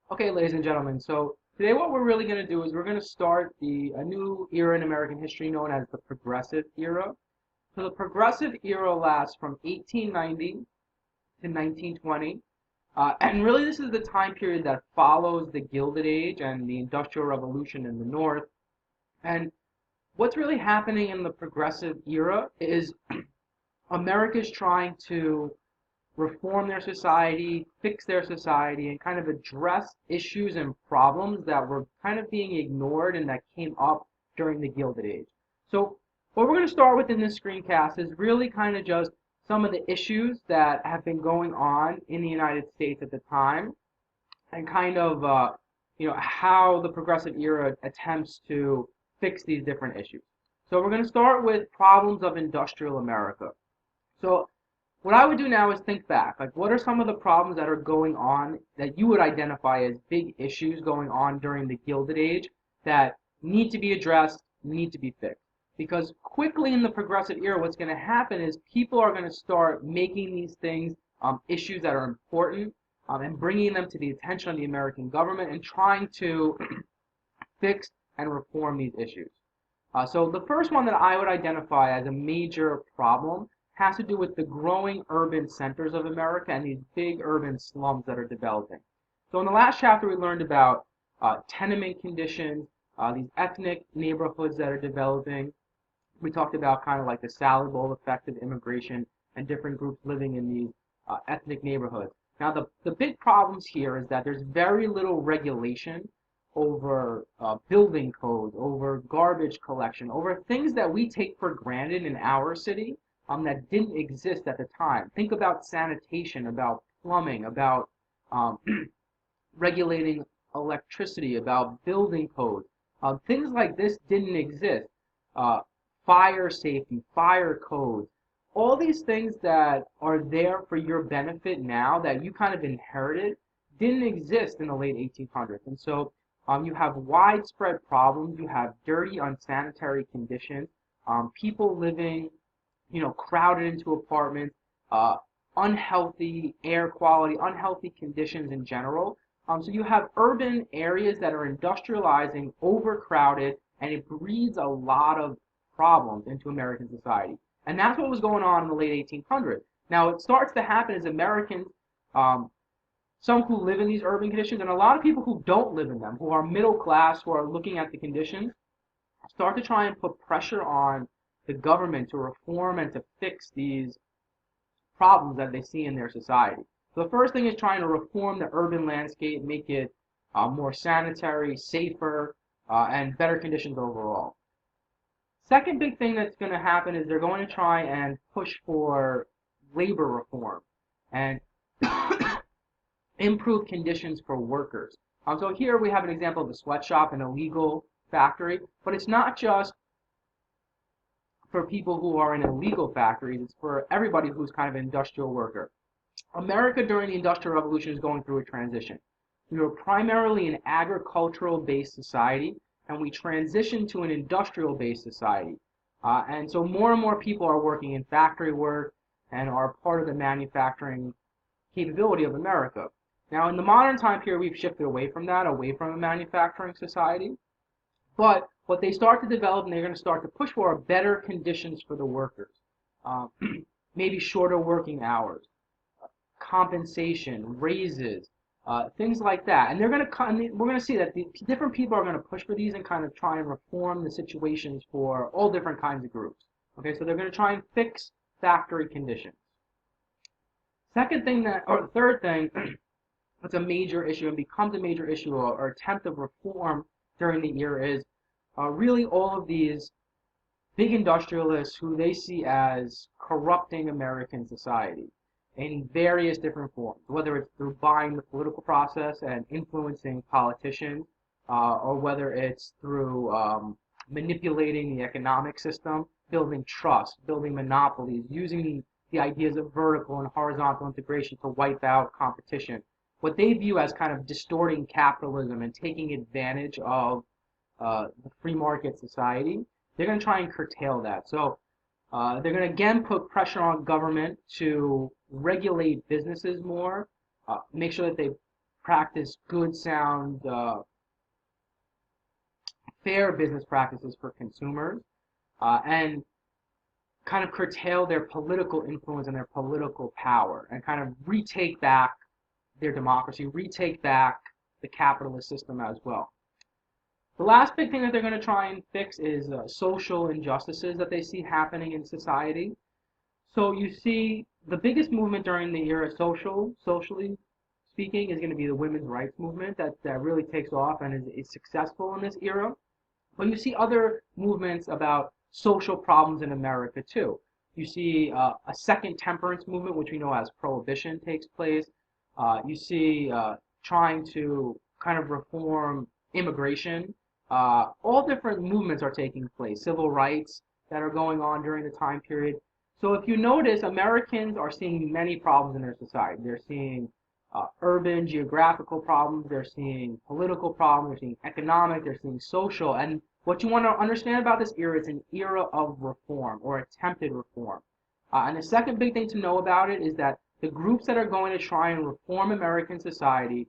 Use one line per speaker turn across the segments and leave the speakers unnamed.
Okay, ladies and gentlemen, so today what we're really going to do is we're going to start a new era in American history known as the Progressive Era. So the Progressive Era lasts from 1890 to 1920, and really this is the time period that follows the Gilded Age and the Industrial Revolution in the North. And what's really happening in the Progressive Era is America's trying to reform their society, fix their society, and kind of address issues and problems that were kind of being ignored and that came up during the Gilded Age. So, what we're going to start with in this screencast is really kind of just some of the issues that have been going on in the United States at the time, and kind of how the Progressive Era attempts to fix these different issues. So, we're going to start with problems of industrial America. So what I would do now is think back. Like, what are some of the problems that are going on that you would identify as big issues going on during the Gilded Age that need to be addressed, need to be fixed? Because quickly in the Progressive Era, what's going to happen is people are going to start making these things issues that are important and bringing them to the attention of the American government and trying to fix and reform these issues. So the first one that I would identify as a major problem has to do with the growing urban centers of America and these big urban slums that are developing. So in the last chapter, we learned about tenement conditions, these ethnic neighborhoods that are developing. We talked about kind of like the salad bowl effect of immigration and different groups living in these ethnic neighborhoods. Now, the big problems here is that there's very little regulation over building codes, over garbage collection, over things that we take for granted in our city that didn't exist at the time. Think about sanitation, about plumbing, about um, regulating electricity, about building codes. Things like this didn't exist. Uh, Fire safety, fire codes, all these things that are there for your benefit now that you kind of inherited didn't exist in the late 1800s. And so you have widespread problems. You have dirty, unsanitary conditions, people living crowded into apartments, uh, unhealthy air quality, unhealthy conditions in general. So you have urban areas that are industrializing, overcrowded, and it breeds a lot of problems into American society. And that's what was going on in the late 1800s. Now, it starts to happen as Americans, um, some who live in these urban conditions, and a lot of people who don't live in them, who are middle class, who are looking at the conditions, start to try and put pressure on the government to reform and to fix these problems that they see in their society. So the first thing is trying to reform the urban landscape, make it more sanitary, safer, and better conditions overall. Second big thing that's going to happen is they're going to try and push for labor reform and improve conditions for workers. So here we have an example of a sweatshop, an illegal factory, but it's not just for people who are in illegal factories. It's for everybody who's kind of an industrial worker. America during the Industrial Revolution is going through a transition. We were primarily an agricultural-based society, and we transitioned to an industrial-based society. And so more and more people are working in factory work and are part of the manufacturing capability of America. Now, in the modern time period, we've shifted away from that, away from a manufacturing society. But what they start to develop and they're going to start to push for are better conditions for the workers. Uh, Maybe shorter working hours, compensation, raises, things like that. And they're going to we're going to see that the different people are going to push for these and kind of try and reform the situations for all different kinds of groups. Okay, so they're going to try and fix factory conditions. Second thing or third thing that's a major issue and becomes a major issue or attempt of reform during the year is really all of these big industrialists who they see as corrupting American society in various different forms, whether it's through buying the political process and influencing politicians, or whether it's through manipulating the economic system, building trust, building monopolies, using the ideas of vertical and horizontal integration to wipe out competition. What they view as kind of distorting capitalism and taking advantage of the free market society, they're going to try and curtail that. So they're going to again put pressure on government to regulate businesses more, make sure that they practice good, sound, fair business practices for consumers, and kind of curtail their political influence and their political power, and kind of retake back their democracy, retake back the capitalist system as well. The last big thing that they're going to try and fix is social injustices that they see happening in society. So you see the biggest movement during the era, socially speaking, is going to be the women's rights movement that really takes off and is successful in this era. But you see other movements about social problems in America too. You see a second temperance movement, which we know as prohibition, takes place. You see trying to kind of reform immigration. All different movements are taking place, civil rights that are going on during the time period. So if you notice, Americans are seeing many problems in their society. They're seeing urban, geographical problems. They're seeing political problems. They're seeing economic. They're seeing social. And what you want to understand about this era, it's an era of reform or attempted reform. And the second big thing to know about it is that the groups that are going to try and reform American society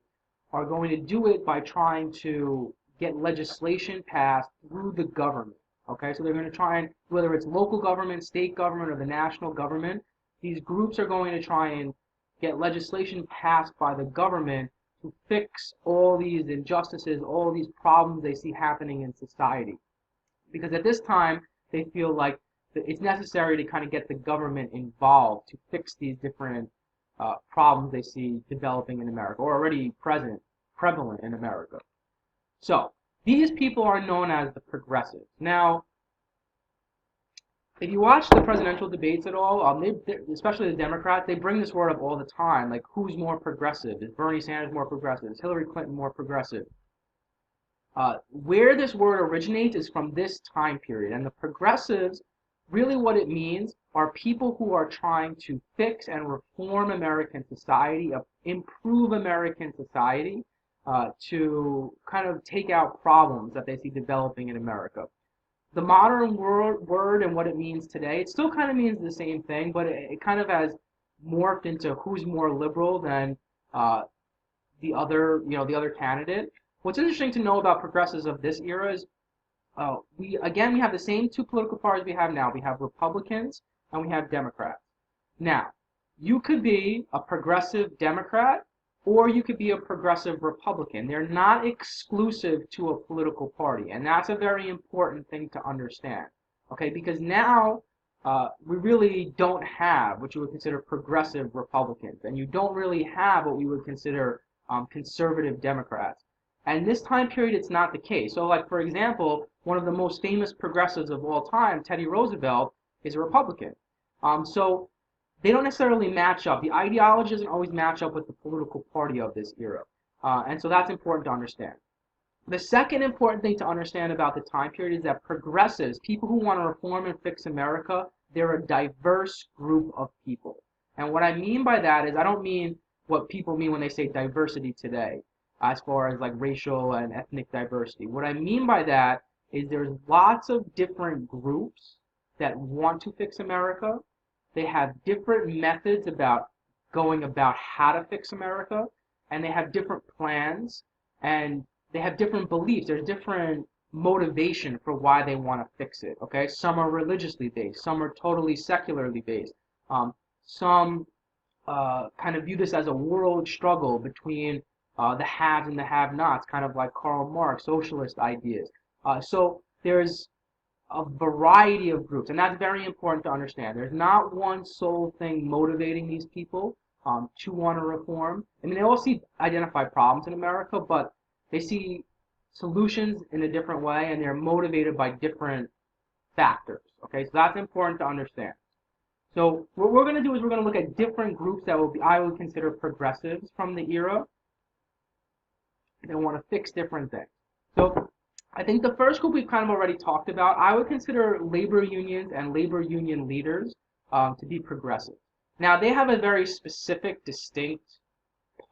are going to do it by trying to get legislation passed through the government. Okay, so they're going to try and, whether it's local government, state government, or the national government, these groups are going to try and get legislation passed by the government to fix all these injustices, all these problems they see happening in society. Because at this time, they feel like it's necessary to kind of get the government involved to fix these different problems they see developing in America, or already prevalent in America. So, these people are known as the progressives. Now, if you watch the presidential debates at all, especially the Democrats, they bring this word up all the time. Like, who's more progressive? Is Bernie Sanders more progressive? Is Hillary Clinton more progressive? Where this word originates is from this time period. And the progressives, really what it means are people who are trying to fix and reform American society, improve American society, to kind of take out problems that they see developing in America. The modern word and what it means today, it still kind of means the same thing, but it kind of has morphed into who's more liberal than the other candidate. What's interesting to know about progressives of this era is we have the same two political parties we have now. We have Republicans and we have Democrats. Now, you could be a progressive Democrat or you could be a progressive Republican. They're not exclusive to a political party, and that's a very important thing to understand. Okay, because now we really don't have what you would consider progressive Republicans, and you don't really have what we would consider conservative Democrats. And this time period, it's not the case. So, like, for example, one of the most famous progressives of all time, Teddy Roosevelt, is a Republican. So they don't necessarily match up. The ideology doesn't always match up with the political party of this era. And so that's important to understand. The second important thing to understand about the time period is that progressives, people who want to reform and fix America, they're a diverse group of people. And what I mean by that is I don't mean what people mean when they say diversity today, as far as like racial and ethnic diversity. What I mean by that is there's lots of different groups that want to fix America. They have different methods about going about how to fix America, and they have different plans, and they have different beliefs. There's different motivation for why they want to fix it. Okay, some are religiously based, some are totally secularly based. Some kind of view this as a world struggle between the haves and the have-nots, kind of like Karl Marx, socialist ideas. So there's a variety of groups, and that's very important to understand. There's not one sole thing motivating these people to want to reform. I mean, they all identify problems in America, but they see solutions in a different way, and they're motivated by different factors. Okay, so that's important to understand. So what we're going to do is we're going to look at different groups that I would consider progressives from the era. They want to fix different things. So I think the first group we've kind of already talked about. I would consider labor unions and labor union leaders to be progressive. Now, they have a very specific, distinct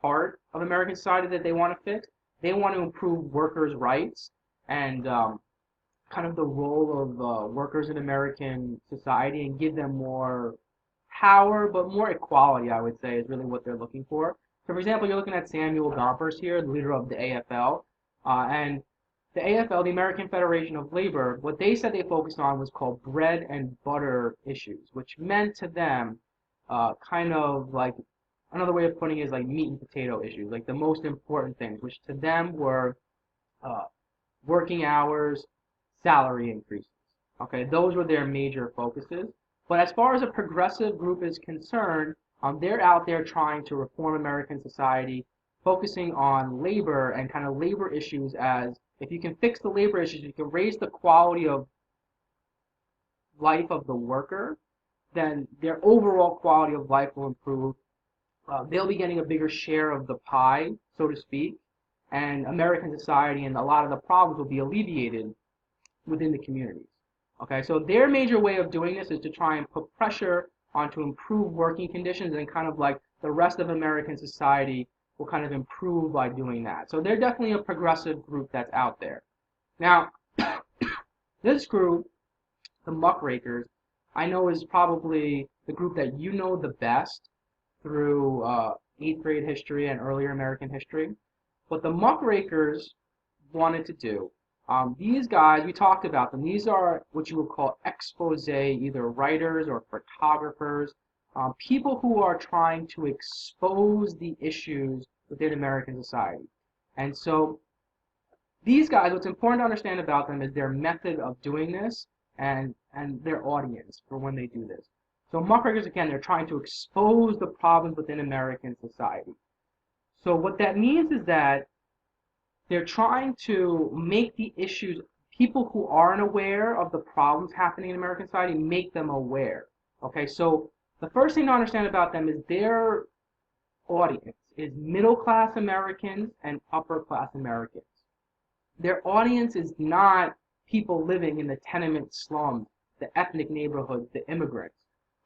part of American society that they want to fix. They want to improve workers' rights and kind of the role of workers in American society and give them more power, but more equality, I would say, is really what they're looking for. So, for example, you're looking at Samuel Gompers here, the leader of the AFL, and the AFL, the American Federation of Labor, what they said they focused on was called bread and butter issues, which meant to them kind of like another way of putting it is like meat and potato issues, like the most important things, which to them were uh, working hours, salary increases. Okay, those were their major focuses. But as far as a progressive group is concerned, they're out there trying to reform American society, focusing on labor and kind of labor issues as if you can fix the labor issues, you can raise the quality of life of the worker, then their overall quality of life will improve. They'll be getting a bigger share of the pie, so to speak, and American society and a lot of the problems will be alleviated within the communities. Okay, so their major way of doing this is to try and put pressure on to improve working conditions and kind of like the rest of American society will kind of improve by doing that. So they're definitely a progressive group that's out there. Now, this group, the Muckrakers, I know is probably the group that you know the best through eighth grade history and earlier American history. What the Muckrakers wanted to do, these guys, we talked about them. These are what you would call expose, either writers or photographers, people who are trying to expose the issues within American society. And so these guys, what's important to understand about them is their method of doing this and their audience for when they do this. So muckrakers, again, they're trying to expose the problems within American society. So what that means is that they're trying to make the issues, people who aren't aware of the problems happening in American society, make them aware. Okay, so the first thing to understand about them is their audience is middle class Americans and upper class Americans. Their audience is not people living in the tenement slums, the ethnic neighborhoods, the immigrants.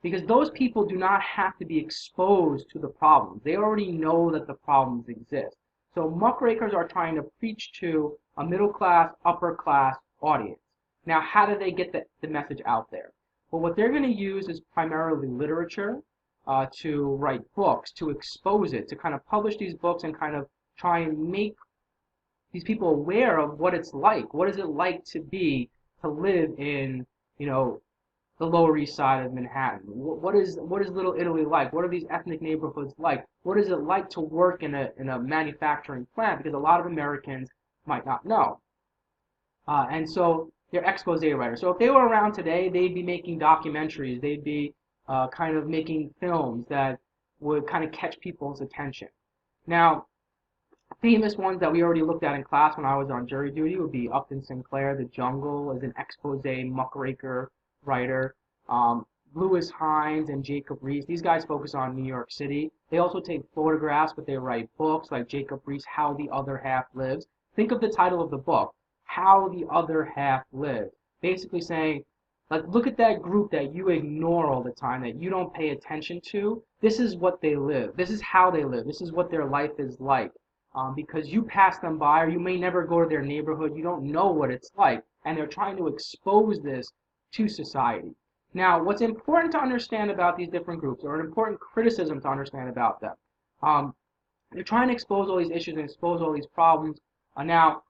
Because those people do not have to be exposed to the problems. They already know that the problems exist. So muckrakers are trying to preach to a middle class, upper class audience. Now, how do they get the message out there? Well, what they're going to use is primarily literature to write books, to expose it, to kind of publish these books and kind of try and make these people aware of what it's like. What is it like to live in, the Lower East Side of Manhattan? What is Little Italy like? What are these ethnic neighborhoods like? What is it like to work in a manufacturing plant? Because a lot of Americans might not know. And so they're expose writers. So if they were around today, they'd be making documentaries. They'd be kind of making films that would kind of catch people's attention. Now, famous ones that we already looked at in class when I was on jury duty would be Upton Sinclair, The Jungle, as an expose muckraker writer. Lewis Hines and Jacob Riis, these guys focus on New York City. They also take photographs, but they write books like Jacob Riis, How the Other Half Lives. Think of the title of the book, How the Other Half Lives. Basically saying, like, look at that group that you ignore all the time, that you don't pay attention to. This is what they live. This is how they live. This is what their life is like. Because you pass them by, or you may never go to their neighborhood. You don't know what it's like. And they're trying to expose this to society. Now, what's important to understand about these different groups, or an important criticism to understand about them, they're trying to expose all these issues and expose all these problems. Now,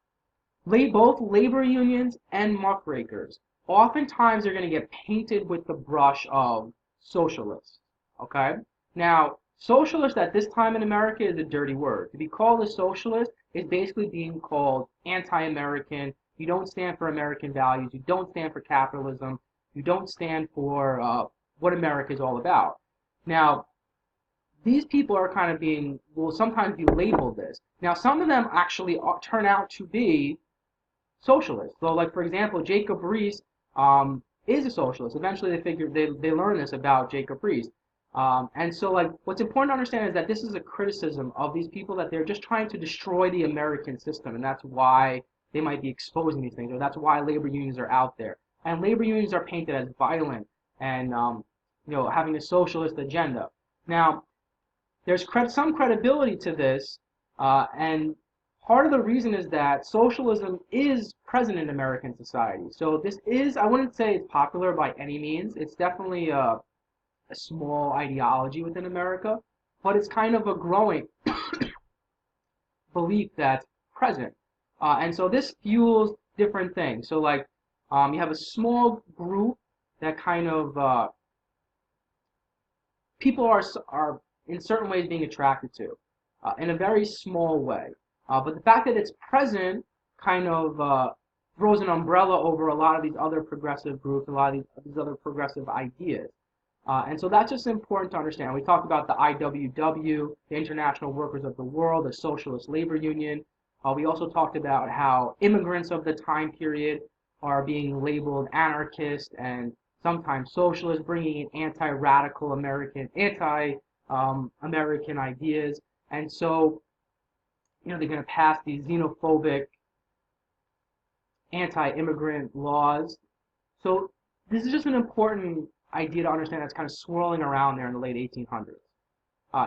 both labor unions and muckrakers, oftentimes they're going to get painted with the brush of socialists. Okay? Now, socialist at this time in America is a dirty word. To be called a socialist is basically being called anti-American. You don't stand for American values. You don't stand for capitalism. You don't stand for what America is all about. Now, these people are kind of will sometimes be labeled this. Now, some of them actually turn out to be socialists. So, like, for example, Jacob Riis is a socialist. Eventually, they learn this about Jacob Riis. And so, like, what's important to understand is that this is a criticism of these people, that they're just trying to destroy the American system, and that's why they might be exposing these things, or that's why labor unions are out there. And labor unions are painted as violent and, having a socialist agenda. Now, there's some credibility to this, and part of the reason is that socialism is present in American society. So this is, I wouldn't say it's popular by any means. It's definitely a small ideology within America, but it's kind of a growing belief that's present. And so this fuels different things. So like you have a small group that kind of people are in certain ways being attracted to in a very small way. But the fact that it's present kind of throws an umbrella over a lot of these other progressive groups, a lot of these other progressive ideas. And so that's just important to understand. We talked about the IWW, the International Workers of the World, the Socialist Labor Union. We also talked about how immigrants of the time period are being labeled anarchist and sometimes socialist, bringing in anti-radical American ideas. And so, they're going to pass these xenophobic, anti-immigrant laws. So this is just an important idea to understand that's kind of swirling around there in the late 1800s.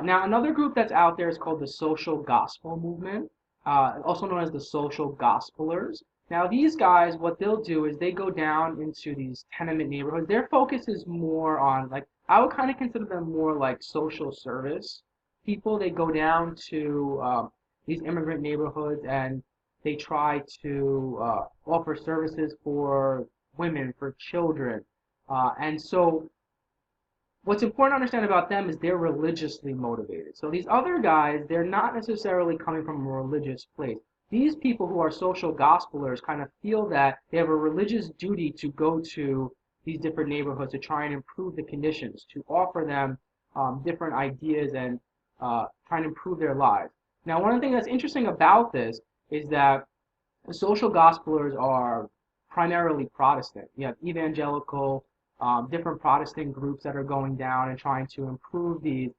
Now, another group that's out there is called the Social Gospel Movement, also known as the Social Gospelers. Now, these guys, what they'll do is they go down into these tenement neighborhoods. Their focus is more on, like, I would kind of consider them more like social service people. They go down to these immigrant neighborhoods and they try to offer services for women, for children. And so what's important to understand about them is they're religiously motivated. So these other guys, they're not necessarily coming from a religious place. These people who are social gospelers kind of feel that they have a religious duty to go to these different neighborhoods to try and improve the conditions, to offer them different ideas and try and improve their lives. Now, one of the things that's interesting about this is that the social gospelers are primarily Protestant. You have evangelical, different Protestant groups that are going down and trying to improve these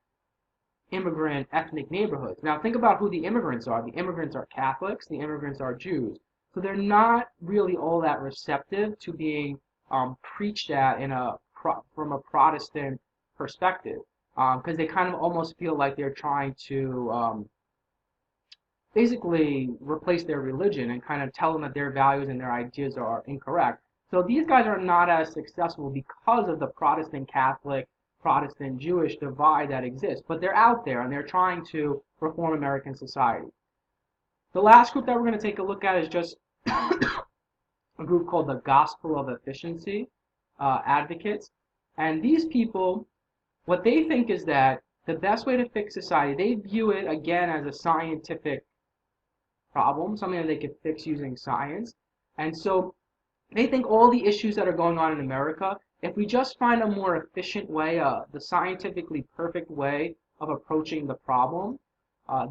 immigrant ethnic neighborhoods. Now think about who the immigrants are. The immigrants are Catholics, the immigrants are Jews. So they're not really all that receptive to being preached at from a Protestant perspective, because they kind of almost feel like they're trying to basically replace their religion and kind of tell them that their values and their ideas are incorrect. So these guys are not as successful because of the Protestant Catholic, Protestant Jewish divide that exists. But they're out there and they're trying to reform American society. The last group that we're going to take a look at is just a group called the Gospel of Efficiency Advocates. And these people, what they think is that the best way to fix society, they view it again as a scientific problem, something that they could fix using science. And so they think all the issues that are going on in America, if we just find a more efficient way, the scientifically perfect way of approaching the problem,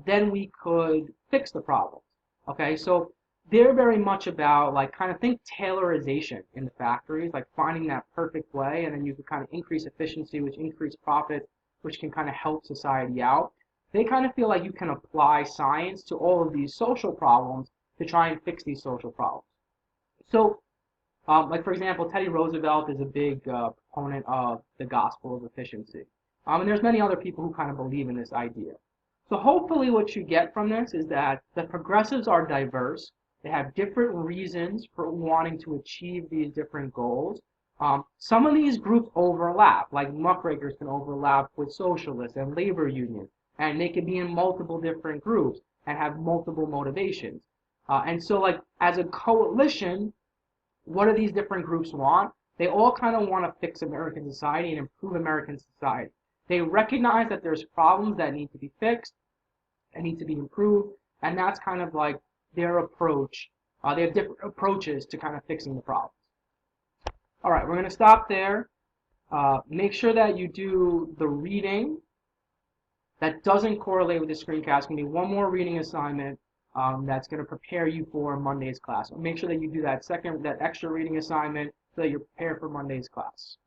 then we could fix the problem. Okay, so they're very much about like kind of think Taylorization in the factories, like finding that perfect way, and then you can kind of increase efficiency, which increase profits, which can kind of help society out. They kind of feel like you can apply science to all of these social problems to try and fix these social problems. So like, for example, Teddy Roosevelt is a big proponent of the gospel of efficiency. And there's many other people who kind of believe in this idea. So hopefully what you get from this is that the progressives are diverse. They have different reasons for wanting to achieve these different goals. Some of these groups overlap, like muckrakers can overlap with socialists and labor unions, and they can be in multiple different groups and have multiple motivations. And so, like, as a coalition, what do these different groups want? They all kind of want to fix American society and improve American society. They recognize that there's problems that need to be fixed, that need to be improved, and that's kind of like their approach. They have different approaches to kind of fixing the problems. All right, we're going to stop there. Make sure that you do the reading that doesn't correlate with the screencast. It's going to be one more reading assignment that's going to prepare you for Monday's class. Make sure that you do that extra reading assignment so that you're prepared for Monday's class.